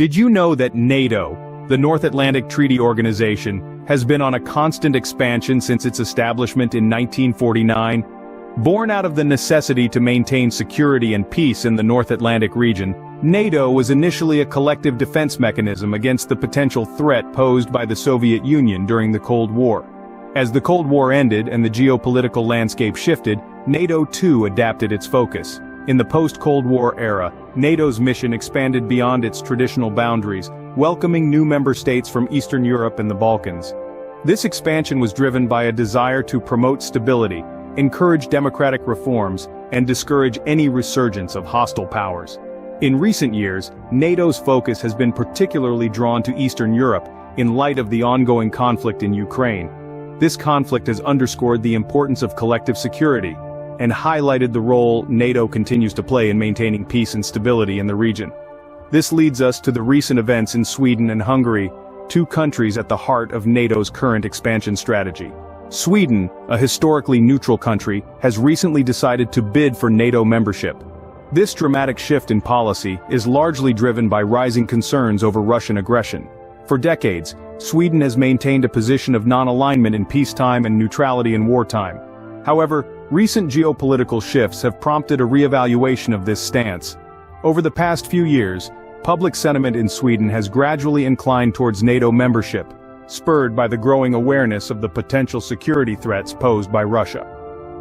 Did you know that NATO, the North Atlantic Treaty Organization, has been on a constant expansion since its establishment in 1949? Born out of the necessity to maintain security and peace in the North Atlantic region, NATO was initially a collective defense mechanism against the potential threat posed by the Soviet Union during the Cold War. As the Cold War ended and the geopolitical landscape shifted, NATO too adapted its focus. In the post-Cold War era, NATO's mission expanded beyond its traditional boundaries, welcoming new member states from Eastern Europe and the Balkans. This expansion was driven by a desire to promote stability, encourage democratic reforms, and discourage any resurgence of hostile powers. In recent years, NATO's focus has been particularly drawn to Eastern Europe, in light of the ongoing conflict in Ukraine. This conflict has underscored the importance of collective security, and highlighted the role NATO continues to play in maintaining peace and stability in the region. This leads us to the recent events in Sweden and Hungary, two countries at the heart of NATO's current expansion strategy. Sweden, a historically neutral country, has recently decided to bid for NATO membership. This dramatic shift in policy is largely driven by rising concerns over Russian aggression. For decades, Sweden has maintained a position of non-alignment in peacetime and neutrality in wartime. However, recent geopolitical shifts have prompted a re-evaluation of this stance. Over the past few years, public sentiment in Sweden has gradually inclined towards NATO membership, spurred by the growing awareness of the potential security threats posed by Russia.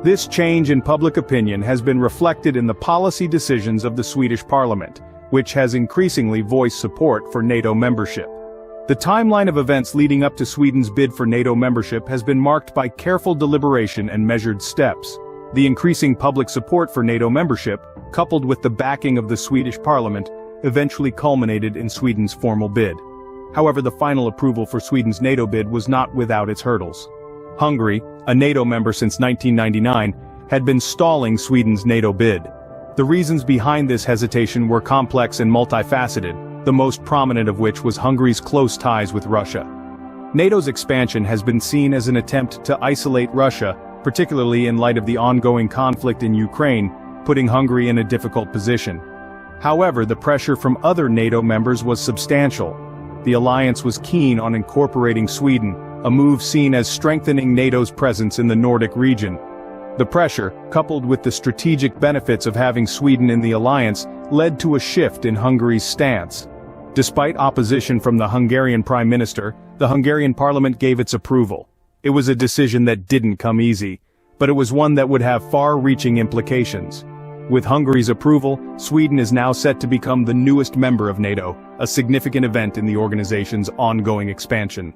This change in public opinion has been reflected in the policy decisions of the Swedish parliament, which has increasingly voiced support for NATO membership. The timeline of events leading up to Sweden's bid for NATO membership has been marked by careful deliberation and measured steps. The increasing public support for NATO membership, coupled with the backing of the Swedish parliament, eventually culminated in Sweden's formal bid. However, the final approval for Sweden's NATO bid was not without its hurdles. Hungary, a NATO member since 1999, had been stalling Sweden's NATO bid. The reasons behind this hesitation were complex and multifaceted, the most prominent of which was Hungary's close ties with Russia. NATO's expansion has been seen as an attempt to isolate Russia, particularly in light of the ongoing conflict in Ukraine, putting Hungary in a difficult position. However, the pressure from other NATO members was substantial. The alliance was keen on incorporating Sweden, a move seen as strengthening NATO's presence in the Nordic region. The pressure, coupled with the strategic benefits of having Sweden in the alliance, led to a shift in Hungary's stance. Despite opposition from the Hungarian Prime Minister, the Hungarian parliament gave its approval. It was a decision that didn't come easy, but it was one that would have far-reaching implications. With Hungary's approval, Sweden is now set to become the newest member of NATO, a significant event in the organization's ongoing expansion.